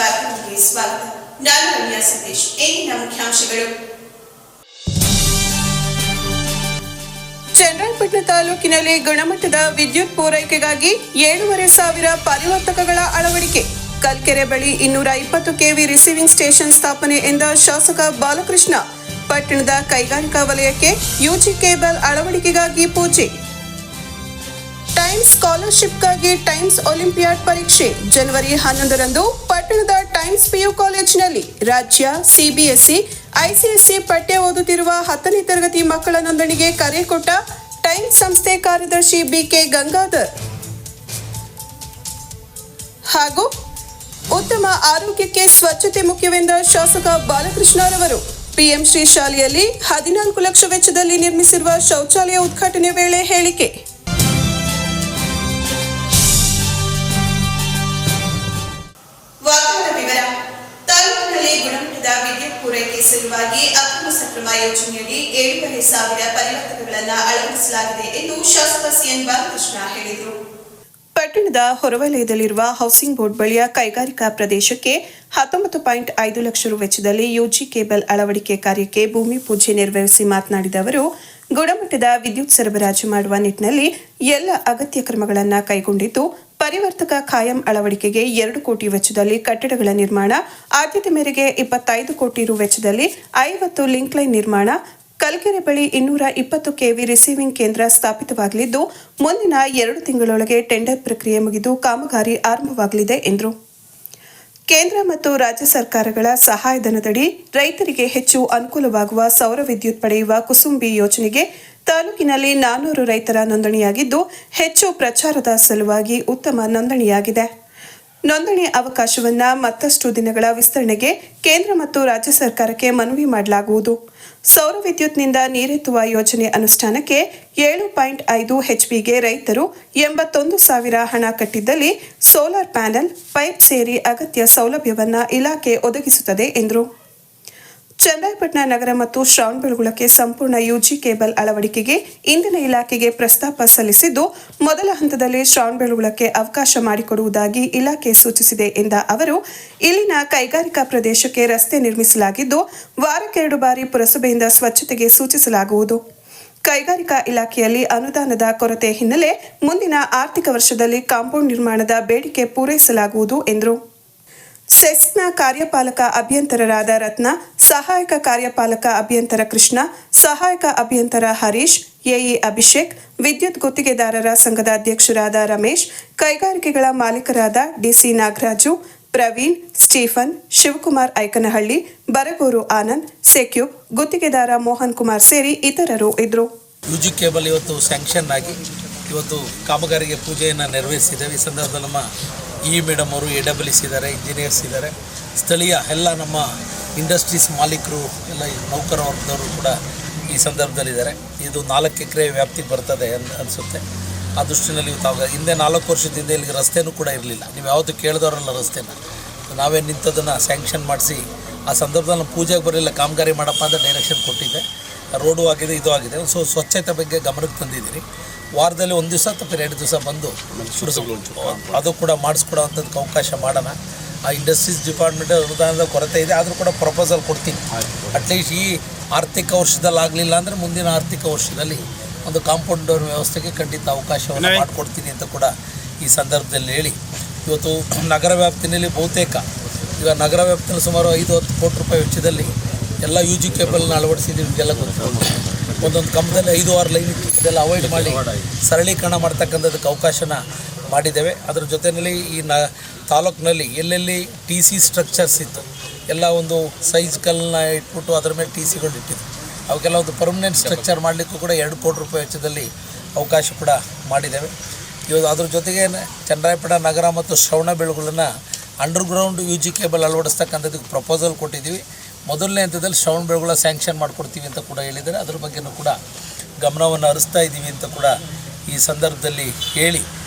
ವಾರ್ತೆಗಳಿಗೆ ಸ್ವಾಗತ. ನಾನು ರಮ್ಯಾ ಸತೀಶ್. ಇಂದಿನ ಮುಖ್ಯಾಂಶಗಳು. ಚನ್ನರಾಯಪಟ್ಟಣ ತಾಲೂಕಿನಲ್ಲಿ ಗುಣಮಟ್ಟದ ವಿದ್ಯುತ್ ಪೂರೈಕೆಗಾಗಿ 7,500 ಪರಿವರ್ತಕಗಳ ಅಳವಡಿಕೆ. ಕಲ್ಕೆರೆ ಬಳಿ 220 ಕೆವಿ ರಿಸೀವಿಂಗ್ ಸ್ಟೇಷನ್ ಸ್ಥಾಪನೆ ಎಂದ ಶಾಸಕ ಬಾಲಕೃಷ್ಣ. ಪಟ್ಟಣದ ಕೈಗಾರಿಕಾ ವಲಯಕ್ಕೆ ಯುಜಿ ಕೇಬಲ್ ಅಳವಡಿಕೆಗಾಗಿ ಪೂಜೆ. ಟೈಮ್ಸ್ ಸ್ಕಾಲರ್ಶಿಪ್ಗಾಗಿ ಟೈಮ್ಸ್ ಒಲಿಂಪಿಯಾಡ್ ಪರೀಕ್ಷೆ ಜನವರಿ 11ರಂದು ಪಟ್ಟಣದ ಟೈಮ್ಸ್ ಪಿಯು ಕಾಲೇಜಿನಲ್ಲಿ ರಾಜ್ಯ ಸಿಬಿಎಸ್ಇ ಐಸಿಎಸ್ಸಿ ಪಠ್ಯ ಓದುತ್ತಿರುವ 10ನೇ ತರಗತಿ ಮಕ್ಕಳ ನೋಂದಣಿಗೆ ಕರೆ ಕೊಟ್ಟ ಟೈಮ್ಸ್ ಸಂಸ್ಥೆ ಕಾರ್ಯದರ್ಶಿ ಬಿಕೆ ಗಂಗಾಧರ್. ಹಾಗೂ ಉತ್ತಮ ಆರೋಗ್ಯಕ್ಕೆ ಸ್ವಚ್ಛತೆ ಮುಖ್ಯವೆಂದ ಶಾಸಕ ಬಾಲಕೃಷ್ಣರವರು. ಪಿಎಂ ಶ್ರೀ ಶಾಲೆಯಲ್ಲಿ 14 ಲಕ್ಷ ವೆಚ್ಚದಲ್ಲಿ ನಿರ್ಮಿಸಿರುವ ಶೌಚಾಲಯ ಉದ್ಘಾಟನೆ ವೇಳೆ ಹೇಳಿಕೆ. ತಾಲೂಕಿನಲ್ಲಿ ಗುಣಮಟ್ಟದ ವಿದ್ಯುತ್ ಪೂರೈಕೆ ಸಲುವಾಗಿ ಅಕ್ರಮ ಸಕ್ರಮ ಯೋಜನೆಯಡಿ 7,500 ಪರಿವರ್ತಕಗಳನ್ನು ಅಳವಡಿಸಲಾಗಿದೆ ಎಂದು ಶಾಸಕ ಸಿಎನ್ ಬಾಲಕೃಷ್ಣ ಹೇಳಿದರು. ಪಟ್ಟಣದ ಹೊರವಲಯದಲ್ಲಿರುವ ಹೌಸಿಂಗ್ ಬೋರ್ಡ್ ಬಳಿಯ ಕೈಗಾರಿಕಾ ಪ್ರದೇಶಕ್ಕೆ 19.5 ಲಕ್ಷ ರು ವೆಚ್ಚದಲ್ಲಿ ಯುಜಿ ಕೇಬಲ್ ಅಳವಡಿಕೆ ಕಾರ್ಯಕ್ಕೆ ಭೂಮಿ ಪೂಜೆ ನೆರವೇರಿಸಿ ಮಾತನಾಡಿದ ಅವರು, ಗುಣಮಟ್ಟದ ವಿದ್ಯುತ್ ಸರಬರಾಜು ಮಾಡುವ ನಿಟ್ಟಿನಲ್ಲಿ ಎಲ್ಲ ಅಗತ್ಯ ಕ್ರಮಗಳನ್ನು ಕೈಗೊಂಡಿದ್ದು, ಪರಿವರ್ತಕ ಖಾಯಂ ಅಳವಡಿಕೆಗೆ 2 ಕೋಟಿ ವೆಚ್ಚದಲ್ಲಿ ಕಟ್ಟಡಗಳ ನಿರ್ಮಾಣ, ಆದ್ಯತೆ ಮೇರೆಗೆ 25 ಕೋಟಿ ರು ವೆಚ್ಚದಲ್ಲಿ 50 ಲಿಂಕ್ ಲೈನ್ ನಿರ್ಮಾಣ, ಕಲ್ಕೆರೆ ಬಳಿ 220 ಕೆವಿ ರಿಸೀವಿಂಗ್ ಕೇಂದ್ರ ಸ್ಥಾಪಿತವಾಗಲಿದ್ದು, ಮುಂದಿನ 2 ತಿಂಗಳೊಳಗೆ ಟೆಂಡರ್ ಪ್ರಕ್ರಿಯೆ ಮುಗಿದು ಕಾಮಗಾರಿ ಆರಂಭವಾಗಲಿದೆ ಎಂದರು. ಕೇಂದ್ರ ಮತ್ತು ರಾಜ್ಯ ಸರ್ಕಾರಗಳ ಸಹಾಯಧನದಡಿ ರೈತರಿಗೆ ಹೆಚ್ಚು ಅನುಕೂಲವಾಗುವ ಸೌರ ವಿದ್ಯುತ್ ಪಡೆಯುವ ಕುಸುಂಬಿ ಯೋಜನೆಗೆ ತಾಲೂಕಿನಲ್ಲಿ 400 ರೈತರ ನೋಂದಣಿಯಾಗಿದ್ದು, ಹೆಚ್ಚು ಪ್ರಚಾರದ ಸಲುವಾಗಿ ಉತ್ತಮ ನೋಂದಣಿಯಾಗಿದೆ. ನೋಂದಣಿ ಅವಕಾಶವನ್ನು ಮತ್ತಷ್ಟು ದಿನಗಳ ವಿಸ್ತರಣೆಗೆ ಕೇಂದ್ರ ಮತ್ತು ರಾಜ್ಯ ಸರ್ಕಾರಕ್ಕೆ ಮನವಿ ಮಾಡಲಾಗುವುದು. ಸೌರ ವಿದ್ಯುತ್ನಿಂದ ನೀರೆತ್ತುವ ಯೋಜನೆ ಅನುಷ್ಠಾನಕ್ಕೆ 7.5 HPಗೆ ರೈತರು 81,000 ಹಣ ಕಟ್ಟಿದ್ದಲ್ಲಿ ಸೋಲಾರ್ ಪ್ಯಾನೆಲ್, ಪೈಪ್ ಸೇರಿ ಅಗತ್ಯ ಸೌಲಭ್ಯವನ್ನು ಇಲಾಖೆ ಒದಗಿಸುತ್ತದೆ ಎಂದರು. ಚನ್ನರಾಯಪಟ್ಟಣ ನಗರ ಮತ್ತು ಶ್ರವಣಬೆಳಗೊಳಕ್ಕೆ ಸಂಪೂರ್ಣ ಯುಜಿ ಕೇಬಲ್ ಅಳವಡಿಕೆಗೆ ಇಂಧನ ಇಲಾಖೆಗೆ ಪ್ರಸ್ತಾಪ ಸಲ್ಲಿಸಿದ್ದು, ಮೊದಲ ಹಂತದಲ್ಲಿ ಶ್ರವಣಬೆಳಗೊಳಕ್ಕೆ ಅವಕಾಶ ಮಾಡಿಕೊಡುವುದಾಗಿ ಇಲಾಖೆ ಸೂಚಿಸಿದೆ ಎಂದ ಅವರು, ಇಲ್ಲಿನ ಕೈಗಾರಿಕಾ ಪ್ರದೇಶಕ್ಕೆ ರಸ್ತೆ ನಿರ್ಮಿಸಲಾಗಿದ್ದು, ವಾರಕ್ಕೆ 2 ಬಾರಿ ಪುರಸಭೆಯಿಂದ ಸ್ವಚ್ಛತೆಗೆ ಸೂಚಿಸಲಾಗುವುದು. ಕೈಗಾರಿಕಾ ಇಲಾಖೆಯಲ್ಲಿ ಅನುದಾನದ ಕೊರತೆ ಹಿನ್ನೆಲೆ ಮುಂದಿನ ಆರ್ಥಿಕ ವರ್ಷದಲ್ಲಿ ಕಾಂಪೌಂಡ್ ನಿರ್ಮಾಣದ ಬೇಡಿಕೆ ಪೂರೈಸಲಾಗುವುದು ಎಂದರು. ಸೆಸ್ನ ಕಾರ್ಯಪಾಲಕ ಅಭಿಯಂತರರಾದ ರತ್ನ, ಸಹಾಯಕ ಕಾರ್ಯಪಾಲಕ ಅಭಿಯಂತರ ಕೃಷ್ಣ, ಸಹಾಯಕ ಅಭಿಯಂತರ ಹರೀಶ್, ಎಇ ಅಭಿಷೇಕ್, ವಿದ್ಯುತ್ ಗುತ್ತಿಗೆದಾರರ ಸಂಘದ ಅಧ್ಯಕ್ಷರಾದ ರಮೇಶ್, ಕೈಗಾರಿಕೆಗಳ ಮಾಲೀಕರಾದ ಡಿಸಿ ನಾಗರಾಜು, ಪ್ರವೀಣ್, ಸ್ಟೀಫನ್, ಶಿವಕುಮಾರ್ ಐಕನಹಳ್ಳಿ, ಬರಗೂರು ಆನಂದ್, ಸೆಕ್ಯೂಬ್, ಗುತ್ತಿಗೆದಾರ ಮೋಹನ್ ಕುಮಾರ್ ಸೇರಿ ಇತರರು ಇದ್ದರು. ಯುಜಿ ಕೇಬಲ್ ಇವತ್ತು ಸ್ಯಾಂಕ್ಷನ್ ಆಗಿ ಇವತ್ತು ಕಾಮಗಾರಿಗೆ ಪೂಜೆಯನ್ನು ನೆರವೇರಿಸಿದ್ದೇವೆ. ಈ ಸಂದರ್ಭದಲ್ಲಿ ನಮ್ಮ ಮೇಡಮ್ ಅವರು AWS ಇದ್ದಾರೆ, ಇಂಜಿನಿಯರ್ಸ್ ಇದ್ದಾರೆ, ಸ್ಥಳೀಯ ಎಲ್ಲ ನಮ್ಮ ಇಂಡಸ್ಟ್ರೀಸ್ ಮಾಲೀಕರು ಎಲ್ಲ ನೌಕರ ವರ್ಗದವರು ಕೂಡ ಈ ಸಂದರ್ಭದಲ್ಲಿದ್ದಾರೆ. ಇದು 4 ಎಕರೆ ವ್ಯಾಪ್ತಿಗೆ ಬರ್ತದೆ ಅನಿಸುತ್ತೆ. ಆ ದೃಷ್ಟಿನಲ್ಲಿ ಹಿಂದೆ 4 ವರ್ಷದಿಂದ ಇಲ್ಲಿಗೆ ರಸ್ತೆನೂ ಕೂಡ ಇರಲಿಲ್ಲ. ನೀವು ಯಾವತ್ತೂ ಕೇಳಿದವರಲ್ಲ ರಸ್ತೆನ, ನಾವೇ ನಿಂತದನ್ನು ಸ್ಯಾಂಕ್ಷನ್ ಮಾಡಿಸಿ ಆ ಸಂದರ್ಭದಲ್ಲಿ ಪೂಜೆಗೆ ಬರಲಿಲ್ಲ, ಕಾಮಗಾರಿ ಮಾಡಪ್ಪ ಅಂತ ಡೈರೆಕ್ಷನ್ ಕೊಟ್ಟಿದ್ದೆ. ರೋಡು ಆಗಿದೆ, ಇದು ಆಗಿದೆ. ಸ್ವಚ್ಛತೆ ಬಗ್ಗೆ ಗಮನಕ್ಕೆ ತಂದಿದ್ದೀರಿ. ವಾರದಲ್ಲಿ 1 ದಿವಸ ಅಥವಾ 2 ದಿವಸ ಬಂದು ಅದು ಕೂಡ ಮಾಡಿಸ್ಕೊಡೋವಂಥದ್ದಕ್ಕೆ ಅವಕಾಶ ಮಾಡೋಣ. ಆ ಇಂಡಸ್ಟ್ರೀಸ್ ಡಿಪಾರ್ಟ್ಮೆಂಟ್ ಅನುದಾನದ ಕೊರತೆ ಇದೆ, ಆದರೂ ಕೂಡ ಪ್ರಪೋಸಲ್ ಕೊಡ್ತೀನಿ. ಅಟ್ಲೀಸ್ಟ್ ಈ ಆರ್ಥಿಕ ವರ್ಷದಲ್ಲಿ ಆಗಲಿಲ್ಲ ಅಂದರೆ ಮುಂದಿನ ಆರ್ಥಿಕ ವರ್ಷದಲ್ಲಿ ಒಂದು ಕಾಂಪೌಂಡ್ ವ್ಯವಸ್ಥೆಗೆ ಖಂಡಿತ ಅವಕಾಶವನ್ನು ಮಾಡಿಕೊಡ್ತೀನಿ ಅಂತ ಕೂಡ ಈ ಸಂದರ್ಭದಲ್ಲಿ ಹೇಳಿ, ಇವತ್ತು ನಗರ ವ್ಯಾಪ್ತಿಯಲ್ಲಿ ಬಹುತೇಕ ಈಗ ನಗರ ವ್ಯಾಪ್ತಿಯಲ್ಲಿ ಸುಮಾರು 5-10 ಕೋಟಿ ರೂಪಾಯಿ ವೆಚ್ಚದಲ್ಲಿ ಎಲ್ಲ ಯುಜಿ ಕೇಬಲ್ನ ಅಳವಡಿಸಿದ್ದೀವಿ. ಇದೆಲ್ಲ ಗೊತ್ತು. ಒಂದೊಂದು ಕಂಬದಲ್ಲಿ 5-6 ಲೈನ್ ಇದೆಲ್ಲ ಅವಾಯ್ಡ್ ಮಾಡಿ ಸರಳೀಕರಣ ಮಾಡ್ತಕ್ಕಂಥದ್ದಕ್ಕೆ ಅವಕಾಶನ ಮಾಡಿದ್ದೇವೆ. ಅದರ ಜೊತೆಯಲ್ಲಿ ಈ ತಾಲೂಕಿನಲ್ಲಿ ಎಲ್ಲೆಲ್ಲಿ TC ಸ್ಟ್ರಕ್ಚರ್ಸ್ ಇತ್ತು ಎಲ್ಲ ಒಂದು ಸೈಜ್ ಕಲ್ಲನ್ನ ಇಟ್ಬಿಟ್ಟು ಅದರ ಮೇಲೆ TCಗಳು ಇಟ್ಟಿದ್ದು, ಅವಕ್ಕೆಲ್ಲ ಒಂದು ಪರ್ಮನೆಂಟ್ ಸ್ಟ್ರಕ್ಚರ್ ಮಾಡಲಿಕ್ಕೂ ಕೂಡ 2 ಕೋಟಿ ರೂಪಾಯಿ ವೆಚ್ಚದಲ್ಲಿ ಅವಕಾಶ ಕೂಡ ಮಾಡಿದ್ದೇವೆ. ಇವತ್ತು ಅದ್ರ ಜೊತೆಗೆ ಚನ್ನರಾಯಪಟ್ಟಣ ನಗರ ಮತ್ತು ಶ್ರವಣಬೆಳಗೊಳನ ಅಂಡರ್ಗ್ರೌಂಡ್ ಯುಜಿ ಕೇಬಲ್ ಅಳವಡಿಸ್ತಕ್ಕಂಥದ್ದಕ್ಕೆ ಪ್ರಪೋಸಲ್ ಕೊಟ್ಟಿದ್ದೀವಿ. ಮೊದಲನೇ ಹಂತದಲ್ಲಿ ಶ್ರವಣಬೆಳಗೊಳ ಸ್ಯಾಂಕ್ಷನ್ ಮಾಡಿಕೊಡ್ತೀವಿ ಅಂತ ಕೂಡ ಹೇಳಿದ್ದಾರೆ. ಅದ್ರ ಬಗ್ಗೆಯೂ ಕೂಡ ಗಮನವನ್ನು ಹರಿಸ್ತಾ ಇದ್ದೀವಿ ಅಂತ ಕೂಡ ಈ ಸಂದರ್ಭದಲ್ಲಿ ಹೇಳಿ,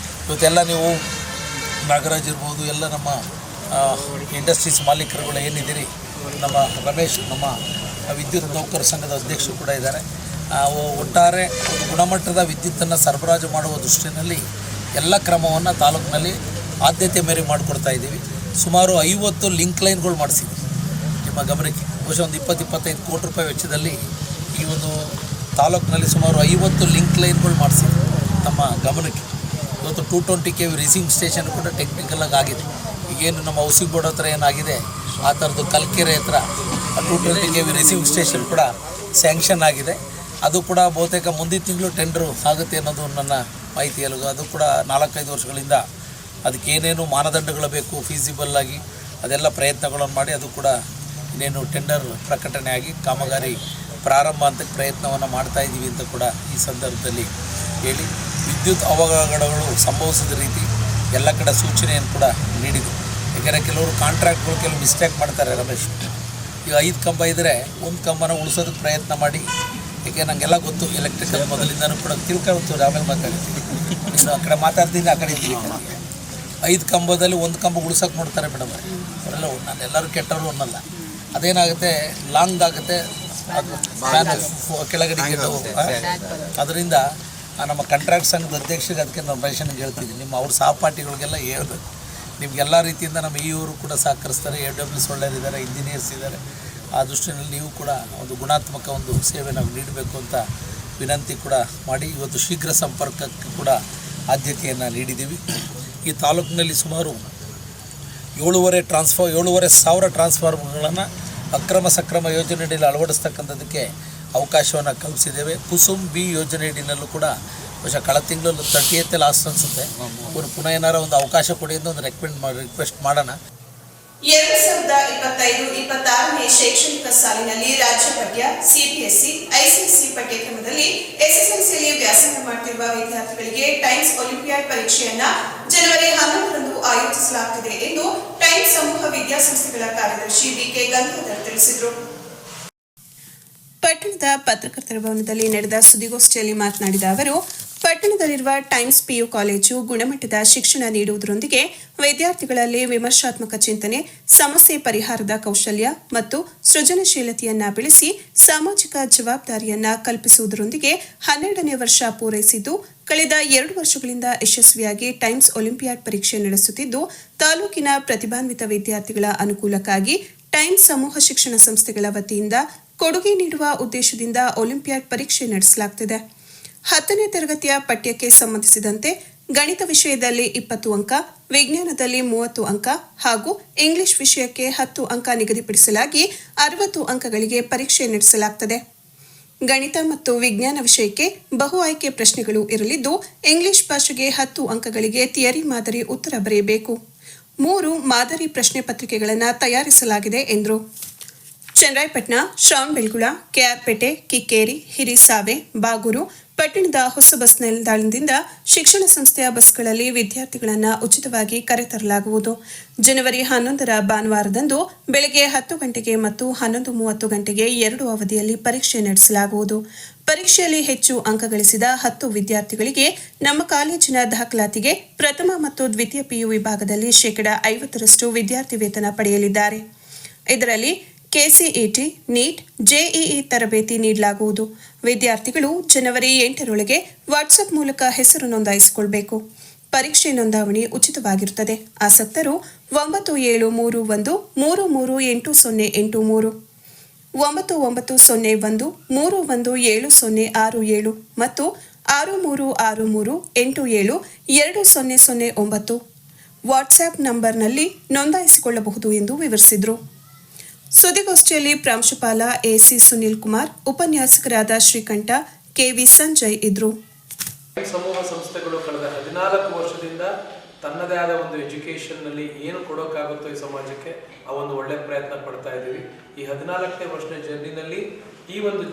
ಇವತ್ತೆಲ್ಲ ನೀವು ನಾಗರಾಜ್ ಇರ್ಬೋದು, ಎಲ್ಲ ನಮ್ಮ ಇಂಡಸ್ಟ್ರೀಸ್ ಮಾಲೀಕರುಗಳು ಏನಿದ್ದೀರಿ, ನಮ್ಮ ರಮೇಶ್ ನಮ್ಮ ವಿದ್ಯುತ್ ನೌಕರ ಸಂಘದ ಅಧ್ಯಕ್ಷರು ಕೂಡ ಇದ್ದಾರೆ. ಒಟ್ಟಾರೆ ಒಂದು ಗುಣಮಟ್ಟದ ವಿದ್ಯುತ್ತನ್ನು ಸರಬರಾಜು ಮಾಡುವ ದೃಷ್ಟಿಯಲ್ಲಿ ಎಲ್ಲ ಕ್ರಮವನ್ನು ತಾಲೂಕಿನಲ್ಲಿ ಆದ್ಯತೆ ಮೇರೆಗೆ ಮಾಡಿಕೊಡ್ತಾ ಇದ್ದೀವಿ. ಸುಮಾರು 50 ಲಿಂಕ್ ಲೈನ್ಗಳು ಮಾಡಿಸಿದ್ವಿ. ನಿಮ್ಮ ಗಮನಕ್ಕೆ ಬಹುಶಃ ಒಂದು 20-25 ಕೋಟಿ ರೂಪಾಯಿ ವೆಚ್ಚದಲ್ಲಿ ಈ ಒಂದು ತಾಲೂಕಿನಲ್ಲಿ ಸುಮಾರು 50 ಲಿಂಕ್ ಲೈನ್ಗಳು ಮಾಡಿಸಿದ್ವಿ ನಮ್ಮ ಗಮನಕ್ಕೆ. ಇವತ್ತು 220 KV ರಿಸೀವಿಂಗ್ ಸ್ಟೇಷನ್ ಕೂಡ ಟೆಕ್ನಿಕಲಾಗಿ ಆಗಿದೆ. ಈಗೇನು ನಮ್ಮ ಹೌಸಿಂಗ್ ಬೋರ್ಡ್ ಹತ್ರ ಏನಾಗಿದೆ ಆ ಥರದ್ದು ಕಲ್ಕೆರೆ ಹತ್ರ 220 KV ರಿಸೀವಿಂಗ್ ಸ್ಟೇಷನ್ ಕೂಡ ಸ್ಯಾಂಕ್ಷನ್ ಆಗಿದೆ. ಅದು ಕೂಡ ಬಹುತೇಕ ಮುಂದಿನ ತಿಂಗಳು ಟೆಂಡರು ಆಗುತ್ತೆ ಅನ್ನೋದು ನನ್ನ ಮಾಹಿತಿಯಲ್ಲಿ. ಅದು ಕೂಡ 4-5 ವರ್ಷಗಳಿಂದ ಅದಕ್ಕೆ ಏನೇನು ಮಾನದಂಡಗಳು ಬೇಕು ಫೀಸಿಬಲ್ ಆಗಿ ಅದೆಲ್ಲ ಪ್ರಯತ್ನಗಳನ್ನು ಮಾಡಿ ಅದು ಕೂಡ ಇನ್ನೇನು ಟೆಂಡರ್ ಪ್ರಕಟಣೆ ಆಗಿ ಕಾಮಗಾರಿ ಪ್ರಾರಂಭ ಅಂತ ಪ್ರಯತ್ನವನ್ನು ಮಾಡ್ತಾಯಿದ್ದೀವಿ ಅಂತ ಕೂಡ ಈ ಸಂದರ್ಭದಲ್ಲಿ ಹೇಳಿ, ವಿದ್ಯುತ್ ಅವಘಡಗಳು ಸಂಭವಿಸಿದ ರೀತಿ ಎಲ್ಲ ಕಡೆ ಸೂಚನೆಯನ್ನು ಕೂಡ ನೀಡಿದೆ. ಯಾಕೆಂದರೆ ಕೆಲವರು ಕಾಂಟ್ರಾಕ್ಟ್ಗಳು ಕೆಲವು ಮಿಸ್ಟೇಕ್ ಮಾಡ್ತಾರೆ ರಮೇಶ್. ಈಗ 5 ಕಂಬ ಇದ್ದರೆ 1 ಕಂಬನ ಉಳಿಸೋದಕ್ಕೆ ಪ್ರಯತ್ನ ಮಾಡಿ. ಏಕೆ ನನಗೆಲ್ಲ ಗೊತ್ತು, ಎಲೆಕ್ಟ್ರಿಕಲ್ ಮೊದಲಿಂದನೂ ಕೂಡ ತಿಳ್ಕೊಳ್ತೀವಿ, ಆಮೇಲೆ ಮಾತಾಡ್ತೀವಿ. ಇನ್ನು ಆ ಕಡೆ ಮಾತಾಡ್ತೀನಿ, ಆ ಕಡೆ ಇದ್ದೀವಿ. 5 ಕಂಬದಲ್ಲಿ 1 ಕಂಬ ಉಳಿಸೋಕೆ ನೋಡ್ತಾರೆ ಮೇಡಮ್ ಅವರೆಲ್ಲ. ನಾನು ಎಲ್ಲರೂ ಕೆಟ್ಟವರು ಅನ್ನಲ್ಲ. ಅದೇನಾಗುತ್ತೆ, ಲಾಂಗ್ ಆಗುತ್ತೆ, ಅದು ಫ್ಯಾನ್ ಕೆಳಗಡೆ ಅದರಿಂದ ನಮ್ಮ ಕಾಂಟ್ರಾಕ್ಟ್ ಸಂಘದ ಅಧ್ಯಕ್ಷರಿಗೆ ಅದಕ್ಕೆ ನಾನು ರಮೇಶನಿಗೆ ಹೇಳ್ತಿದ್ದೀನಿ, ನಿಮ್ಮ ಅವ್ರ ಸಹಪಾಠಿಗಳಿಗೆಲ್ಲ ಹೇಳ್ಬೇಕು. ನಿಮಗೆಲ್ಲ ರೀತಿಯಿಂದ ನಮ್ಮ ಇವರು ಕೂಡ ಸಹಕರಿಸ್ತಾರೆ, AWS ಒಳ್ಳೆಯರಿದ್ದಾರೆ, ಇಂಜಿನಿಯರ್ಸ್ ಇದ್ದಾರೆ. ಆ ದೃಷ್ಟಿಯಲ್ಲಿ ನೀವು ಕೂಡ ಒಂದು ಗುಣಾತ್ಮಕ ಒಂದು ಸೇವೆ ನಾವು ನೀಡಬೇಕು ಅಂತ ವಿನಂತಿ ಕೂಡ ಮಾಡಿ ಇವತ್ತು ಶೀಘ್ರ ಸಂಪರ್ಕಕ್ಕೆ ಕೂಡ ಆದ್ಯತೆಯನ್ನು ನೀಡಿದ್ದೀವಿ. ಈ ತಾಲೂಕಿನಲ್ಲಿ ಸುಮಾರು 7,500 ಟ್ರಾನ್ಸ್ಫಾರ್ಮರ್ಗಳನ್ನು ಅಕ್ರಮ ಸಕ್ರಮ ಯೋಜನೆಯಲ್ಲಿ ಅಳವಡಿಸ್ತಕ್ಕಂಥದ್ದಕ್ಕೆ ಅವಕಾಶವನ್ನು ಕಲ್ಪಿಸಿದ್ದೇವೆ. ಕುಸುಮ್ B ಯೋಜನೆಯಡಿನಲ್ಲೂ ಕೂಡ ಬಹುಶಃ ಕಳೆದ ತಿಂಗಳು 30th ಲಾಸ್ಟ್ ಅನಿಸುತ್ತೆ. ಪುನಃ ಏನಾರು ಒಂದು ಅವಕಾಶ ಕೊಡಿ ಅಂತ ಒಂದು ರಿಕ್ವೆಸ್ಟ್ ಮಾಡೋಣ. 2025-26ನೇ ಶೈಕ್ಷಣಿಕ ಸಾಲಿನಲ್ಲಿ ರಾಜ್ಯ ಪಠ್ಯ CBSE ICSE ಪಠ್ಯಕ್ರಮದಲ್ಲಿ SSLCಯಲ್ಲಿ ವ್ಯಾಸಂಗ ಮಾಡುತ್ತಿರುವ ವಿದ್ಯಾರ್ಥಿಗಳಿಗೆ ಟೈಮ್ಸ್ ಒಲಿಂಪಿಯಾಡ್ ಪರೀಕ್ಷೆಯನ್ನ ಜನವರಿ 11ರಂದು ಆಯೋಜಿಸಲಾಗುತ್ತಿದೆ ಎಂದು ಟೈಮ್ಸ್ ಸಮೂಹ ವಿದ್ಯಾಸಂಸ್ಥೆಗಳ ಕಾರ್ಯದರ್ಶಿ BK ಗಂಗಾಧರ್ ತಿಳಿಸಿದರು. ಪಟ್ಟಣದ ಪತ್ರಕರ್ತರ ಭವನದಲ್ಲಿ ನಡೆದ ಸುದ್ದಿಗೋಷ್ಠಿಯಲ್ಲಿ ಮಾತನಾಡಿದ ಅವರು, ಪಟ್ಟಣದಲ್ಲಿರುವ ಟೈಮ್ಸ್ PU ಕಾಲೇಜು ಗುಣಮಟ್ಟದ ಶಿಕ್ಷಣ ನೀಡುವುದರೊಂದಿಗೆ ವಿದ್ಯಾರ್ಥಿಗಳಲ್ಲಿ ವಿಮರ್ಶಾತ್ಮಕ ಚಿಂತನೆ, ಸಮಸ್ಯೆ ಪರಿಹಾರದ ಕೌಶಲ್ಯ ಮತ್ತು ಸೃಜನಶೀಲತೆಯನ್ನ ಬೆಳೆಸಿ ಸಾಮಾಜಿಕ ಜವಾಬ್ದಾರಿಯನ್ನ ಕಲ್ಪಿಸುವುದರೊಂದಿಗೆ 12ನೇ ವರ್ಷ ಪೂರೈಸಿದ್ದು, ಕಳೆದ 2 ವರ್ಷಗಳಿಂದ ಯಶಸ್ವಿಯಾಗಿ ಟೈಮ್ಸ್ ಒಲಿಂಪಿಯಾಡ್ ಪರೀಕ್ಷೆ ನಡೆಸುತ್ತಿದ್ದು, ತಾಲೂಕಿನ ಪ್ರತಿಭಾನ್ವಿತ ವಿದ್ಯಾರ್ಥಿಗಳ ಅನುಕೂಲಕ್ಕಾಗಿ ಟೈಮ್ಸ್ ಸಮೂಹ ಶಿಕ್ಷಣ ಸಂಸ್ಥೆಗಳ ವತಿಯಿಂದ ಕೊಡುಗೆ ನೀಡುವ ಉದ್ದೇಶದಿಂದ ಒಲಿಂಪಿಯಾಡ್ ಪರೀಕ್ಷೆ ನಡೆಸಲಾಗುತ್ತಿದೆ. 10ನೇ ತರಗತಿಯ ಪಠ್ಯಕ್ಕೆ ಸಂಬಂಧಿಸಿದಂತೆ ಗಣಿತ ವಿಷಯದಲ್ಲಿ 20 ಅಂಕ, ವಿಜ್ಞಾನದಲ್ಲಿ 30 ಅಂಕ ಹಾಗೂ ಇಂಗ್ಲಿಷ್ ವಿಷಯಕ್ಕೆ 10 ಅಂಕ ನಿಗದಿಪಡಿಸಲಾಗಿ 60 ಅಂಕಗಳಿಗೆ ಪರೀಕ್ಷೆ ನಡೆಸಲಾಗುತ್ತದೆ. ಗಣಿತ ಮತ್ತು ವಿಜ್ಞಾನ ವಿಷಯಕ್ಕೆ ಬಹು ಆಯ್ಕೆ ಪ್ರಶ್ನೆಗಳು ಇರಲಿದ್ದು, ಇಂಗ್ಲಿಷ್ ಭಾಷೆಗೆ 10 ಅಂಕಗಳಿಗೆ ಥಿಯರಿ ಮಾದರಿ ಉತ್ತರ ಬರೆಯಬೇಕು. 3 ಮಾದರಿ ಪ್ರಶ್ನೆ ಪತ್ರಿಕೆಗಳನ್ನು ತಯಾರಿಸಲಾಗಿದೆ ಎಂದರು. ಚನ್ನರಾಯಪಟ್ಟಣ, ಶ್ರವಣಬೆಳಗೊಳ, KR ಪೇಟೆ, ಕಿಕ್ಕೇರಿ, ಹಿರಿಸಾವೆ, ಬಾಗೂರು, ಪಟ್ಟಣದ ಹೊಸ ಬಸ್ ನಿಲ್ದಾಣದಿಂದ ಶಿಕ್ಷಣ ಸಂಸ್ಥೆಯ ಬಸ್ಗಳಲ್ಲಿ ವಿದ್ಯಾರ್ಥಿಗಳನ್ನು ಉಚಿತವಾಗಿ ಕರೆತರಲಾಗುವುದು. ಜನವರಿ 11ರ ಭಾನುವಾರದಂದು ಬೆಳಗ್ಗೆ 10 ಗಂಟೆಗೆ ಮತ್ತು 11:30 ಗಂಟೆಗೆ 2 ಅವಧಿಯಲ್ಲಿ ಪರೀಕ್ಷೆ ನಡೆಸಲಾಗುವುದು. ಪರೀಕ್ಷೆಯಲ್ಲಿ ಹೆಚ್ಚು ಅಂಕ ಗಳಿಸಿದ 10 ವಿದ್ಯಾರ್ಥಿಗಳಿಗೆ ನಮ್ಮ ಕಾಲೇಜಿನ ದಾಖಲಾತಿಗೆ ಪ್ರಥಮ ಮತ್ತು ದ್ವಿತೀಯ PU ವಿಭಾಗದಲ್ಲಿ 50% ವಿದ್ಯಾರ್ಥಿ ವೇತನ ಪಡೆಯಲಿದ್ದಾರೆ. ಇದರಲ್ಲಿ KCET, NEET, JEE ತರಬೇತಿ ನೀಡಲಾಗುವುದು. ವಿದ್ಯಾರ್ಥಿಗಳು ಜನವರಿ 8ರೊಳಗೆ ವಾಟ್ಸ್ಆಪ್ ಮೂಲಕ ಹೆಸರು ನೋಂದಾಯಿಸಿಕೊಳ್ಳಬೇಕು. ಪರೀಕ್ಷೆ ನೋಂದಾವಣಿ ಉಚಿತವಾಗಿರುತ್ತದೆ. ಆಸಕ್ತರು 9731338083, 9901317067 ಮತ್ತು 6363872009 ವಾಟ್ಸ್ಆಪ್ ನಂಬರ್ನಲ್ಲಿ ನೋಂದಾಯಿಸಿಕೊಳ್ಳಬಹುದು ಎಂದು ವಿವರಿಸಿದರು. ಸುದ್ದಿಗೋಷ್ಠಿಯಲ್ಲಿ ಪ್ರಾಂಶುಪಾಲ AC ಸುನಿಲ್ ಕುಮಾರ್, ಉಪನ್ಯಾಸಕರಾದ ಶ್ರೀಕಂಠ, KV ಸಂಜಯ್ ಇದ್ರು. ಸಮೂಹ ಸಂಸ್ಥೆಗಳು ಕಳೆದ 14 ವರ್ಷದಿಂದ ತನ್ನದೇ ಆದ ಒಂದು ಎಜುಕೇಷನ್ನಲ್ಲಿ ಏನು ಕೊಡೋಕ್ಕಾಗುತ್ತೋ ಈ ಸಮಾಜಕ್ಕೆ ಆ ಒಂದು ಒಳ್ಳೆ ಪ್ರಯತ್ನ ಪಡ್ತಾ ಇದ್ದೀವಿ. ಈ 14ನೇ ವರ್ಷದ ಜರ್ನಿನಲ್ಲಿ ಈ ಒಂದು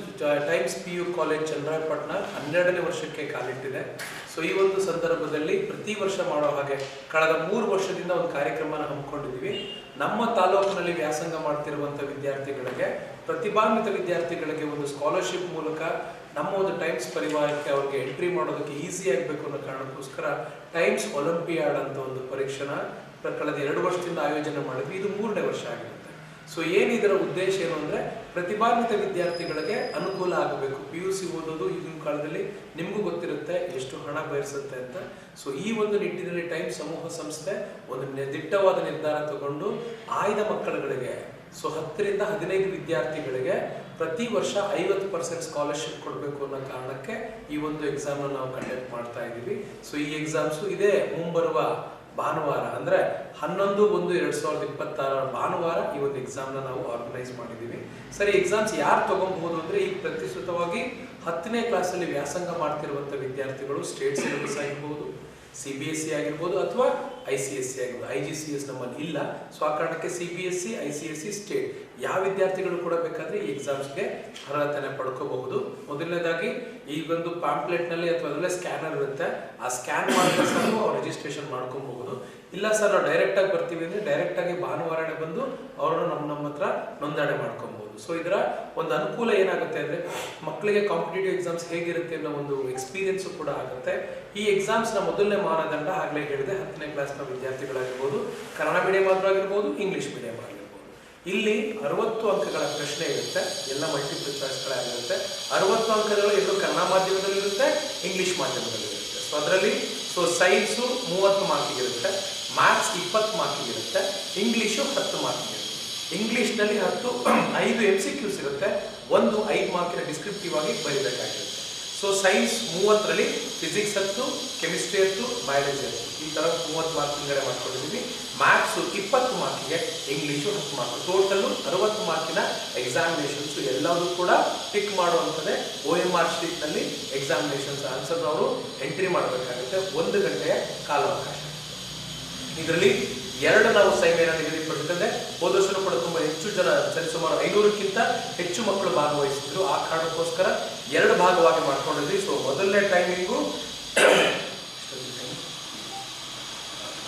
ಟೈಮ್ಸ್ PU ಕಾಲೇಜ್ ಚನ್ನರಾಯಪಟ್ಟಣ 12ನೇ ವರ್ಷಕ್ಕೆ ಕಾಲಿಟ್ಟಿದೆ. ಸೊ ಈ ಒಂದು ಸಂದರ್ಭದಲ್ಲಿ ಪ್ರತಿ ವರ್ಷ ಮಾಡೋ ಹಾಗೆ ಕಳೆದ 3 ವರ್ಷದಿಂದ ಒಂದು ಕಾರ್ಯಕ್ರಮನ ಹಮ್ಮಿಕೊಂಡಿದ್ದೀವಿ. ನಮ್ಮ ತಾಲೂಕಿನಲ್ಲಿ ವ್ಯಾಸಂಗ ಮಾಡ್ತಿರುವಂಥ ವಿದ್ಯಾರ್ಥಿಗಳಿಗೆ, ಪ್ರತಿಭಾನ್ವಿತ ವಿದ್ಯಾರ್ಥಿಗಳಿಗೆ ಒಂದು ಸ್ಕಾಲರ್ಶಿಪ್ ಮೂಲಕ ನಮ್ಮ ಒಂದು ಟೈಮ್ಸ್ ಪರಿವಾರಕ್ಕೆ ಅವ್ರಿಗೆ ಎಂಟ್ರಿ ಮಾಡೋದಕ್ಕೆ ಈಸಿ ಆಗಬೇಕು ಅನ್ನೋ ಕಾರಣಕ್ಕೋಸ್ಕರ ಟೈಮ್ಸ್ ಒಲಿಂಪಿಯಾಡ್ ಅಂತ ಒಂದು ಪರೀಕ್ಷೆನ ಕಳೆದ 2 ವರ್ಷದಿಂದ ಆಯೋಜನೆ ಮಾಡಿದ್ವಿ. ಇದು 3ನೇ ವರ್ಷ ಆಗಿರುತ್ತೆ. ಸೊ ಏನಿದರ ಉದ್ದೇಶ ಏನು ಅಂದರೆ ಪ್ರತಿಭಾನ್ವಿತ ವಿದ್ಯಾರ್ಥಿಗಳಿಗೆ ಅನುಕೂಲ ಆಗಬೇಕು. PUC ಓದೋದು ಈಗಿನ ಕಾಲದಲ್ಲಿ ನಿಮಗೂ ಗೊತ್ತಿರುತ್ತೆ ಎಷ್ಟು ಹಣ ಬಯಸುತ್ತೆ ಅಂತ. ಸೊ ಈ ಒಂದು ನಿಟ್ಟಿನಲ್ಲಿ ಟೈಮ್ ಸಮೂಹ ಸಂಸ್ಥೆ ಒಂದು ದಿಟ್ಟವಾದ ನಿರ್ಧಾರ ತಗೊಂಡು ಆಯ್ದ ಮಕ್ಕಳುಗಳಿಗೆ, ಸೊ 10 ರಿಂದ 15 ವಿದ್ಯಾರ್ಥಿಗಳಿಗೆ ಪ್ರತಿ ವರ್ಷ 50% ಸ್ಕಾಲರ್ಶಿಪ್ ಕೊಡಬೇಕು ಅನ್ನೋ ಕಾರಣಕ್ಕೆ ಈ ಒಂದು ಎಕ್ಸಾಮ್ನ ನಾವು ಕಂಡಕ್ಟ್ ಮಾಡ್ತಾ ಇದ್ದೀವಿ. ಸೊ ಈ ಎಕ್ಸಾಮ್ಸು ಇದೇ ಮುಂಬರುವ ಭಾನುವಾರ ಅಂದರೆ 11/1/2026 ಭಾನುವಾರ ಈ ಒಂದು ಎಕ್ಸಾಮ್ನ ನಾವು ಆರ್ಗನೈಸ್ ಮಾಡಿದ್ದೀವಿ. ಸರಿ, ಎಕ್ಸಾಮ್ಸ್ ಯಾರು ತಗೊಬಹುದು ಅಂದರೆ ಈಗ ಪ್ರತಿಷ್ಠಿತವಾಗಿ 10ನೇ ಕ್ಲಾಸಲ್ಲಿ ವ್ಯಾಸಂಗ ಮಾಡ್ತಿರುವಂಥ ವಿದ್ಯಾರ್ಥಿಗಳು ಸ್ಟೇಟ್ ಸಿಲೆಬಸ್ ಆಗಿರ್ಬೋದು, CBSE ಆಗಿರ್ಬೋದು ಅಥವಾ ICSE ಆಗಿರ್ಬೋದು. IGCS ನಮ್ಮಲ್ಲಿ ಇಲ್ಲ. ಸೊ ಆ ಕಾರಣಕ್ಕೆ CBSE, ICSE, ಸ್ಟೇಟ್ ಯಾವ ವಿದ್ಯಾರ್ಥಿಗಳು ಕೂಡ ಬೇಕಾದರೆ ಈ ಎಕ್ಸಾಮ್ಸ್ಗೆ ಅರ್ಹತೆಯನ್ನು ಪಡ್ಕೋಬಹುದು. ಮೊದಲನೇದಾಗಿ ಈ ಒಂದು ಪಾಂಪ್ಲೆಟ್ನಲ್ಲಿ ಅಥವಾ ಅದರಲ್ಲೇ ಸ್ಕ್ಯಾನರ್ ಇರುತ್ತೆ, ಆ ಸ್ಕ್ಯಾನ್ ಮಾಡಿದ್ರೆ ಸಾಕು ಅವ್ರು ರಿಜಿಸ್ಟ್ರೇಷನ್ ಮಾಡ್ಕೊಬಹುದು. ಇಲ್ಲ ಸರ್ ನಾವು ಡೈರೆಕ್ಟಾಗಿ ಬರ್ತೀವಿ ಅಂದರೆ ಡೈರೆಕ್ಟಾಗಿ ಭಾನುವಾರನೇ ಬಂದು ಅವರನ್ನು ನಮ್ಮ ಹತ್ರ ನೋಂದಣಿ ಮಾಡ್ಕೊಬಹುದು. ಸೊ ಇದರ ಒಂದು ಅನುಕೂಲ ಏನಾಗುತ್ತೆ ಅಂದರೆ ಮಕ್ಕಳಿಗೆ ಕಾಂಪಿಟೇಟಿವ್ ಎಕ್ಸಾಮ್ಸ್ ಹೇಗಿರುತ್ತೆ ಅನ್ನೋ ಒಂದು ಎಕ್ಸ್ಪೀರಿಯನ್ಸು ಕೂಡ ಆಗುತ್ತೆ. ಈ ಎಕ್ಸಾಮ್ಸ್ನ ಮೊದಲನೇ ಮಾನದಂಡ ಆಗಲೇ ಹೇಳಿದೆ, 10ನೇ ಕ್ಲಾಸ್ನ ವಿದ್ಯಾರ್ಥಿಗಳಾಗಿರ್ಬೋದು, ಕನ್ನಡ ಮೀಡಿಯಂ ಆದರೂ ಆಗಿರ್ಬೋದು, ಇಂಗ್ಲೀಷ್ ಮೀಡಿಯಂ ಆಗಿರ್ಬೋದು. ಇಲ್ಲಿ 60 ಅಂಕಗಳ ಪ್ರಶ್ನೆ ಇರುತ್ತೆ, ಎಲ್ಲ ಮಲ್ಟಿಪಲ್ ಚಾಯ್ಸ್ಗಳಾಗಿರುತ್ತೆ. 60 ಅಂಕಗಳು ಎರಡು ಕನ್ನಡ ಮಾಧ್ಯಮದಲ್ಲಿ ಇರುತ್ತೆ, ಇಂಗ್ಲೀಷ್ ಮಾಧ್ಯಮದಲ್ಲಿ ಇರುತ್ತೆ. ಸೊ ಅದರಲ್ಲಿ ಸೈನ್ಸು 30 ಮಾರ್ಕಿಗಿರುತ್ತೆ, ಮ್ಯಾಥ್ಸ್ 20 ಮಾರ್ಕಿಗಿರುತ್ತೆ, ಇಂಗ್ಲೀಷು 10 ಮಾರ್ಕಿಗಿರುತ್ತೆ. ಇಂಗ್ಲೀಷ್ನಲ್ಲಿ 5 MCQs ಇರುತ್ತೆ, 1 5 ಮಾರ್ಕಿನ ಡಿಸ್ಕ್ರಿಪ್ಟಿವ್ ಆಗಿ ಬರೀಬೇಕಾಗಿರುತ್ತೆ. ಸೊ ಸೈನ್ಸ್ 30ರಲ್ಲಿ ಫಿಸಿಕ್ಸ್ 10, ಕೆಮಿಸ್ಟ್ರಿ 10, ಬಯಾಲಜಿ 10, ಈ ಥರ 30 ಮಾರ್ಕಿಂಗಡೆ ಮಾಡ್ಕೊಂಡಿದ್ದೀವಿ. ಮ್ಯಾಥ್ಸು 20 ಮಾರ್ಕಿಗೆ, ಇಂಗ್ಲೀಷು 10 ಮಾರ್ಕ್, ಟೋಟಲ್ಲು 60 ಮಾರ್ಕಿನ ಎಕ್ಸಾಮಿನೇಷನ್ಸು ಎಲ್ಲವೂ ಕೂಡ ಟಿಕ್ ಮಾಡುವಂಥದ್ದೇ. OMR ಶೀಟ್ನಲ್ಲಿ ಎಕ್ಸಾಮಿನೇಷನ್ಸ್ ಆನ್ಸರ್ ಅವರು ಎಂಟ್ರಿ ಮಾಡಬೇಕಾಗುತ್ತೆ. 1 ಗಂಟೆಯ ಕಾಲಾವಕಾಶ. ಇದರಲ್ಲಿ 2 ನಾವು ಸಮಯವನ್ನು ನಿಗದಿಪಡಿಸಿದ್ರೆ ಹೋದ ವರ್ಷನೂ ಕೂಡ ತುಂಬ ಹೆಚ್ಚು ಜನ, ಸರಿಸುಮಾರು 500ಕ್ಕಿಂತ ಹೆಚ್ಚು ಮಕ್ಕಳು ಭಾಗವಹಿಸಿದ್ರು. ಆ ಕಾರಣಕ್ಕೋಸ್ಕರ 2 ಭಾಗವಾಗಿ ಮಾಡ್ಕೊಂಡಿದ್ವಿ. ಸೊ ಮೊದಲನೇ ಟೈಮಿಂಗು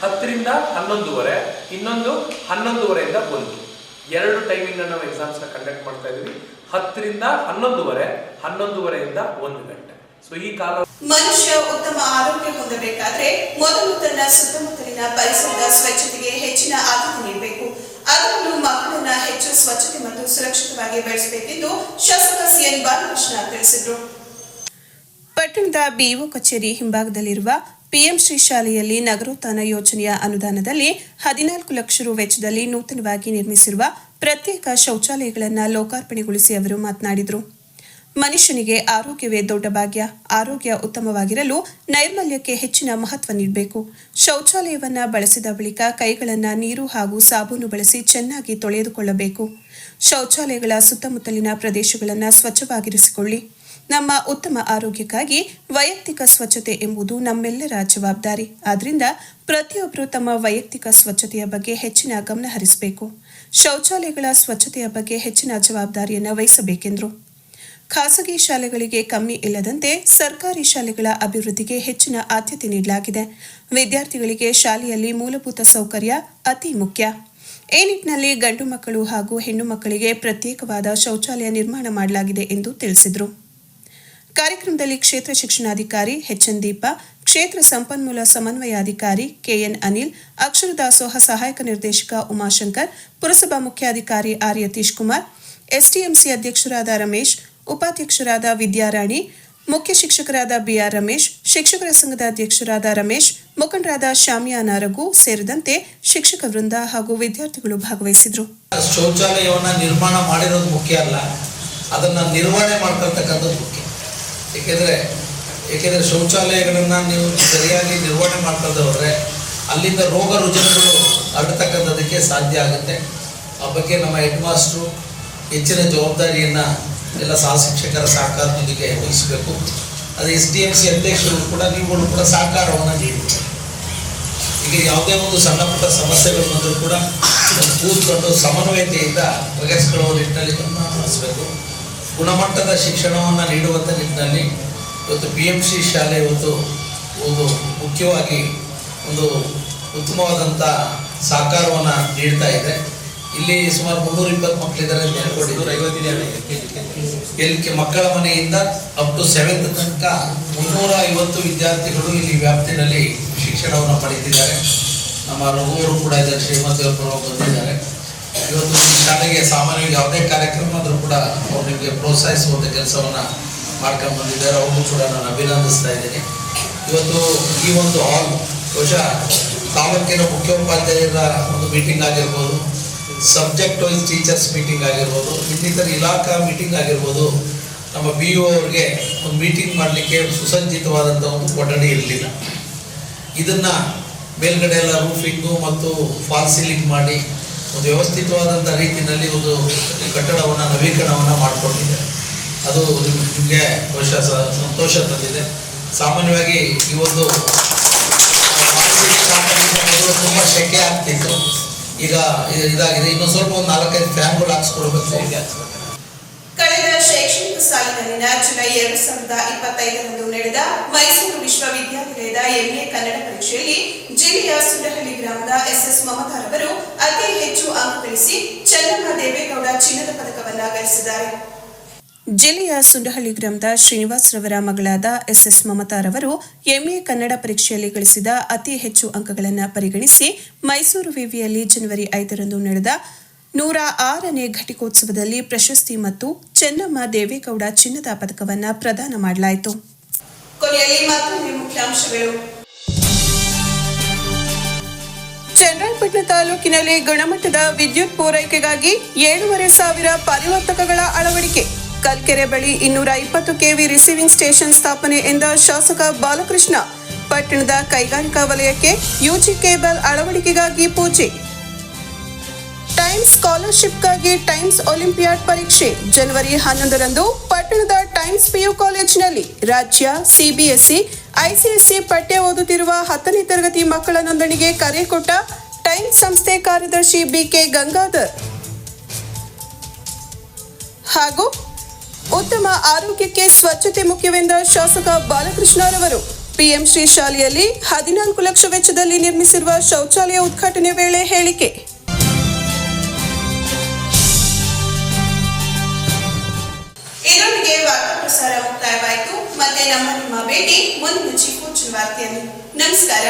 10 ರಿಂದ 11:30, ಇನ್ನೊಂದು 11:30 ಇಂದ 1. 2 ಟೈಮಿಂಗ್ ನಾವು ಎಕ್ಸಾಮ್ಸ್ನ ಕಂಡಕ್ಟ್ ಮಾಡ್ತಾ ಇದ್ದೀವಿ. 10 ರಿಂದ 11:30, 11:30 ಇಂದ 1 ಗಂಟೆ. ಸೊ ಈ ಕಾಲ ಮನುಷ್ಯ ಉತ್ತಮ ಆರೋಗ್ಯ ಹೊಂದಬೇಕಾದ್ರೆ ಮೊದಲು ತನ್ನ ಸುತ್ತಮುತ್ತಲಿನ ಪರಿಸರದ ಸ್ವಚ್ಛತೆಗೆ ಹೆಚ್ಚಿನ ಆದ್ಯತೆ ನೀಡಬೇಕು. ಅದರಲ್ಲೂ ಮಕ್ಕಳನ್ನ ಹೆಚ್ಚು ಸ್ವಚ್ಛತೆ ಮತ್ತು ಸುರಕ್ಷಿತವಾಗಿ ಬೆಳೆಸಬೇಕೆಂದು ಶಾಸಕ CN ಬಾಲಕೃಷ್ಣ ತಿಳಿಸಿದರು. ಪಟ್ಟಣದ BO ಕಚೇರಿ ಹಿಂಭಾಗದಲ್ಲಿರುವ PM ಶ್ರೀ ಶಾಲೆಯಲ್ಲಿ ನಗರೋತ್ಥಾನ ಯೋಜನೆಯ ಅನುದಾನದಲ್ಲಿ 14 ಲಕ್ಷ ರು ವೆಚ್ಚದಲ್ಲಿ ನೂತನವಾಗಿ ನಿರ್ಮಿಸಿರುವ ಪ್ರತ್ಯೇಕ ಶೌಚಾಲಯಗಳನ್ನು ಲೋಕಾರ್ಪಣೆಗೊಳಿಸಿ ಅವರು ಮಾತನಾಡಿದರು. ಮನುಷ್ಯನಿಗೆ ಆರೋಗ್ಯವೇ ದೊಡ್ಡ ಭಾಗ್ಯ. ಆರೋಗ್ಯ ಉತ್ತಮವಾಗಿರಲು ನೈರ್ಮಲ್ಯಕ್ಕೆ ಹೆಚ್ಚಿನ ಮಹತ್ವ ನೀಡಬೇಕು. ಶೌಚಾಲಯವನ್ನು ಬಳಸಿದ ಬಳಿಕ ಕೈಗಳನ್ನು ನೀರು ಹಾಗೂ ಸಾಬೂನು ಬಳಸಿ ಚೆನ್ನಾಗಿ ತೊಳೆದುಕೊಳ್ಳಬೇಕು. ಶೌಚಾಲಯಗಳ ಸುತ್ತಮುತ್ತಲಿನ ಪ್ರದೇಶಗಳನ್ನು ಸ್ವಚ್ಛವಾಗಿರಿಸಿಕೊಳ್ಳಿ. ನಮ್ಮ ಉತ್ತಮ ಆರೋಗ್ಯಕ್ಕಾಗಿ ವೈಯಕ್ತಿಕ ಸ್ವಚ್ಛತೆ ಎಂಬುದು ನಮ್ಮೆಲ್ಲರ ಜವಾಬ್ದಾರಿ. ಆದ್ದರಿಂದ ಪ್ರತಿಯೊಬ್ಬರು ತಮ್ಮ ವೈಯಕ್ತಿಕ ಸ್ವಚ್ಛತೆಯ ಬಗ್ಗೆ ಹೆಚ್ಚಿನ ಗಮನ ಹರಿಸಬೇಕು. ಶೌಚಾಲಯಗಳ ಸ್ವಚ್ಛತೆಯ ಬಗ್ಗೆ ಹೆಚ್ಚಿನ ಜವಾಬ್ದಾರಿಯನ್ನು ವಹಿಸಬೇಕೆಂದರು. ಖಾಸಗಿ ಶಾಲೆಗಳಿಗೆ ಕಮ್ಮಿ ಇಲ್ಲದಂತೆ ಸರ್ಕಾರಿ ಶಾಲೆಗಳ ಅಭಿವೃದ್ಧಿಗೆ ಹೆಚ್ಚಿನ ಆದ್ಯತೆ ನೀಡಲಾಗಿದೆ. ವಿದ್ಯಾರ್ಥಿಗಳಿಗೆ ಶಾಲೆಯಲ್ಲಿ ಮೂಲಭೂತ ಸೌಕರ್ಯ ಅತಿ ಮುಖ್ಯ. ಈ ನಿಟ್ಟಿನಲ್ಲಿ ಗಂಡು ಮಕ್ಕಳು ಹಾಗೂ ಹೆಣ್ಣು ಮಕ್ಕಳಿಗೆ ಪ್ರತ್ಯೇಕವಾದ ಶೌಚಾಲಯ ನಿರ್ಮಾಣ ಮಾಡಲಾಗಿದೆ ಎಂದು ತಿಳಿಸಿದರು. ಕಾರ್ಯಕ್ರಮದಲ್ಲಿ ಕ್ಷೇತ್ರ ಶಿಕ್ಷಣಾಧಿಕಾರಿ HN ದೀಪಾ, ಕ್ಷೇತ್ರ ಸಂಪನ್ಮೂಲ ಸಮನ್ವಯಾಧಿಕಾರಿ KN ಅನಿಲ್, ಅಕ್ಷರ ದಾಸೋಹ ಸಹಾಯಕ ನಿರ್ದೇಶಕ ಉಮಾಶಂಕರ್, ಪುರಸಭಾ ಮುಖ್ಯಾಧಿಕಾರಿ ಆರ್ ಯತೀಶ್ ಕುಮಾರ್, STMC ಅಧ್ಯಕ್ಷರಾದ ರಮೇಶ್, ಉಪಾಧ್ಯಕ್ಷರಾದ ವಿದ್ಯಾರಾಣಿ, ಮುಖ್ಯ ಶಿಕ್ಷಕರಾದ BR ರಮೇಶ್, ಶಿಕ್ಷಕರ ಸಂಘದ ಅಧ್ಯಕ್ಷರಾದ ರಮೇಶ್, ಮುಖಂಡರಾದ ಶಾಮಿಯಾನ ರಘು ಸೇರಿದಂತೆ ಶಿಕ್ಷಕ ವೃಂದ ಹಾಗೂ ವಿದ್ಯಾರ್ಥಿಗಳು ಭಾಗವಹಿಸಿದರು. ಶೌಚಾಲಯವನ್ನು ನಿರ್ಮಾಣ ಮಾಡಿರೋದು ಮುಖ್ಯ ಅಲ್ಲ, ಅದನ್ನು ನಿರ್ವಹಣೆ ಮಾಡ್ಕೊಳ್ತಕ್ಕಂಥದ್ದು ಮುಖ್ಯ. ಏಕೆಂದರೆ ಶೌಚಾಲಯಗಳನ್ನು ನೀವು ಸರಿಯಾಗಿ ನಿರ್ವಹಣೆ ಮಾಡ್ಕೊಳ್ದೆ ಹೋದರೆ ಅಲ್ಲಿಂದ ರೋಗ ರುಜಿನಗಳು ಹರಡ್ತಕ್ಕಂಥದ್ದಕ್ಕೆ ಸಾಧ್ಯ ಆಗುತ್ತೆ. ಆ ಬಗ್ಗೆ ನಮ್ಮ ಹೆಡ್ ಮಾಸ್ಟ್ರು ಹೆಚ್ಚಿನ ಜವಾಬ್ದಾರಿಯನ್ನು ಎಲ್ಲ ಸಹ ಶಿಕ್ಷಕರ ಸಹಕಾರದೊಂದಿಗೆ ವಹಿಸಬೇಕು. ಅದು STMC ಅಧ್ಯಕ್ಷರು ಕೂಡ ನೀವುಗಳು ಕೂಡ ಸಹಕಾರವನ್ನು ನೀಡಬೇಕು. ಈಗ ಯಾವುದೇ ಒಂದು ಸಣ್ಣ ಪುಟ್ಟ ಸಮಸ್ಯೆಗಳು ಬಂದರೂ ಕೂಡ ಕೂತ್ಕೊಂಡು ಸಮನ್ವಯತೆಯಿಂದ ಬಗೆಹರಿಸಿಕೊಳ್ಳುವ ನಿಟ್ಟಿನಲ್ಲಿ ಗಮನ ಹರಿಸಬೇಕು. ಗುಣಮಟ್ಟದ ಶಿಕ್ಷಣವನ್ನು ನೀಡುವಂಥ ನಿಟ್ಟಿನಲ್ಲಿ ಇವತ್ತು PMC ಶಾಲೆ ಇವತ್ತು ಒಂದು ಮುಖ್ಯವಾಗಿ ಒಂದು ಉತ್ತಮವಾದಂಥ ಸಹಕಾರವನ್ನು ನೀಡ್ತಾ ಇದೆ. ಇಲ್ಲಿ ಸುಮಾರು 320 ಮಕ್ಕಳಿದ್ದಾರೆ ಅಂತ ಹೇಳ್ಕೊಂಡಿದ್ದಾರೆ. ಮಕ್ಕಳ ಮನೆಯಿಂದ ಅಪ್ ಟು 7th ತನಕ 350 ವಿದ್ಯಾರ್ಥಿಗಳು ಇಲ್ಲಿ ವ್ಯಾಪ್ತಿನಲ್ಲಿ ಶಿಕ್ಷಣವನ್ನು ಪಡೆದಿದ್ದಾರೆ. ನಮ್ಮ ರಘುವರು ಕೂಡ ಇದ್ದಾರೆ, ಶ್ರೀಮತಿಯವರು ಬಂದಿದ್ದಾರೆ. ಇವತ್ತು ಈ ಶಾಲೆ ಶಾಲೆಗೆ ಸಾಮಾನ್ಯವಾಗಿ ಯಾವುದೇ ಕಾರ್ಯಕ್ರಮ ಆದರೂ ಕೂಡ ಅವ್ರು ನಿಮಗೆ ಪ್ರೋತ್ಸಾಹಿಸುವಂಥ ಕೆಲಸವನ್ನು ಮಾಡ್ಕೊಂಡು ಬಂದಿದ್ದಾರೆ. ಅವ್ರಿಗೂ ಕೂಡ ನಾನು ಅಭಿನಂದಿಸ್ತಾ ಇದ್ದೀನಿ. ಇವತ್ತು ಈ ಒಂದು ಹಾಲ್ ಬಹುಶಃ ತಾಲೂಕಿನ ಮುಖ್ಯೋಪಾಧ್ಯಾಯರ ಒಂದು ಮೀಟಿಂಗ್ ಆಗಿರ್ಬೋದು, ಸಬ್ಜೆಕ್ಟ್ ವೈಸ್ ಟೀಚರ್ಸ್ ಮೀಟಿಂಗ್ ಆಗಿರ್ಬೋದು, ಇನ್ನಿತರ ಇಲಾಖಾ ಮೀಟಿಂಗ್ ಆಗಿರ್ಬೋದು, ನಮ್ಮ BO ಅವ್ರಿಗೆ ಒಂದು ಮೀಟಿಂಗ್ ಮಾಡಲಿಕ್ಕೆ ಸುಸಜ್ಜಿತವಾದಂಥ ಒಂದು ಕೊಠಡಿ ಇರಲಿಲ್ಲ. ಇದನ್ನು ಮೇಲ್ಗಡೆ ಎಲ್ಲ ರೂಫಿಂಗು ಮತ್ತು ಫಾಲ್ ಸೀಲಿಂಗ್ ಮಾಡಿ ಒಂದು ವ್ಯವಸ್ಥಿತವಾದಂಥ ರೀತಿಯಲ್ಲಿ ಒಂದು ಕಟ್ಟಡವನ್ನು ನವೀಕರಣವನ್ನು ಮಾಡಿಕೊಂಡಿದೆ. ಅದು ನಿಮಗೆ ಬಹುಶಃ ಸಂತೋಷ ತಂದಿದೆ. ಸಾಮಾನ್ಯವಾಗಿ ಈ ಒಂದು ತುಂಬ ಶೆಕೆ ಆಗ್ತಿತ್ತು, ಈಗ ಇದಾಗಿದೆ. ಇನ್ನೂ ಸ್ವಲ್ಪ ಒಂದು 4-5 ಫ್ಯಾನ್ಗಳು ಹಾಕ್ಸ್ಕೊಡ್ಬೇಕು. ಕಳೆದ ಶೈಕ್ಷಣಿಕ ಸಾಲಿನಲ್ಲಿನ ಜುಲೈ 2025ರಂದು ನಡೆದ ಮೈಸೂರು ವಿಶ್ವವಿದ್ಯಾನಿಲಯದ MA ಕನ್ನಡ ಪರೀಕ್ಷೆಯಲ್ಲಿ ಜಿಲ್ಲೆಯ ಸುಂಡಹಳ್ಳಿ ಗ್ರಾಮದ SS ಮಮತಾರವರು ಅತಿ ಹೆಚ್ಚು ಅಂಕ ಗಳಿಸಿ ಚೆನ್ನಮ್ಮ ದೇವೇಗೌಡ ಚಿನ್ನದ ಪದಕವನ್ನು ಗಳಿಸಿದ್ದಾರೆ. ಜಿಲ್ಲೆಯ ಸುಂಡಹಳ್ಳಿ ಗ್ರಾಮದ ಶ್ರೀನಿವಾಸ್ ರವರ ಮಗಳಾದ SS ಮಮತಾರವರು MA ಕನ್ನಡ ಪರೀಕ್ಷೆಯಲ್ಲಿ ಗಳಿಸಿದ ಅತಿ ಹೆಚ್ಚು ಅಂಕಗಳನ್ನು ಪರಿಗಣಿಸಿ ಮೈಸೂರು ವಿವಿಯಲ್ಲಿ ಜನವರಿ 5ರಂದು ನಡೆದ 106ನೇ ಘಟಿಕೋತ್ಸವದಲ್ಲಿ ಪ್ರಶಸ್ತಿ ಮತ್ತು ಚೆನ್ನಮ್ಮ ದೇವೇಗೌಡ ಚಿನ್ನದ ಪದಕವನ್ನು ಪ್ರದಾನ ಮಾಡಲಾಯಿತು. ಕೊನೆಯಲ್ಲಿ ಮತ್ತೊಮ್ಮೆ ಮುಖ್ಯಾಂಶಗಳು. ಚನ್ನರಾಯಪಟ್ಟಣ ತಾಲೂಕಿನಲ್ಲಿ ಗುಣಮಟ್ಟದ ವಿದ್ಯುತ್ ಪೂರೈಕೆಗಾಗಿ 7,500 ಪರಿವರ್ತಕಗಳ ಅಳವಡಿಕೆ. ಕಲ್ಕೆರೆ ಬಳಿ 220 kV ರಿಸೀವಿಂಗ್ ಸ್ಟೇಷನ್ ಸ್ಥಾಪನೆ ಎಂದ ಶಾಸಕ ಬಾಲಕೃಷ್ಣ. ಪಟ್ಟಣದ ಕೈಗಾರಿಕಾ ವಲಯಕ್ಕೆ UG ಕೇಬಲ್ ಅಳವಡಿಕೆಗಾಗಿ ಪೂಜೆ. ಟೈಮ್ಸ್ ಸ್ಕಾಲರ್ಶಿಪ್ಗಾಗಿ ಟೈಮ್ಸ್ ಒಲಿಂಪಿಯಾಡ್ ಪರೀಕ್ಷೆ ಜನವರಿ 11ರಂದು ಪಟ್ಟಣದ ಟೈಮ್ಸ್ PU ಕಾಲೇಜಿನಲ್ಲಿ. ರಾಜ್ಯ CBSE ICSE ಪಠ್ಯ ಓದುತ್ತಿರುವ 10ನೇ ತರಗತಿ ಮಕ್ಕಳ ನೋಂದಣಿಗೆ ಕರೆ ಕೊಟ್ಟ ಟೈಮ್ಸ್ ಸಂಸ್ಥೆ ಕಾರ್ಯದರ್ಶಿ BK ಗಂಗಾಧರ್. ಹಾಗೂ ಉತ್ತಮ ಆರೋಗ್ಯಕ್ಕೆ ಸ್ವಚ್ಛತೆ ಮುಖ್ಯವೆಂದ ಶಾಸಕ ಬಾಲಕೃಷ್ಣರವರು. PM ಶ್ರೀ ಶಾಲೆಯಲ್ಲಿ 14 ಲಕ್ಷ ವೆಚ್ಚದಲ್ಲಿ ನಿರ್ಮಿಸಿರುವ ಶೌಚಾಲಯ ಉದ್ಘಾಟನೆ ವೇಳೆ ಹೇಳಿಕೆ. ಇದರೊಂದಿಗೆ ವಾರ್ತಾ ಪ್ರಸಾರ ಮುಕ್ತಾಯವಾಯಿತು. ಮತ್ತೆ ನಿಮ್ಮ ಭೇಟಿ ಮುಂದಿನ ಚಿಕ್ಕ ವಾರ್ತೆಯಲ್ಲಿ. ನಮಸ್ಕಾರ.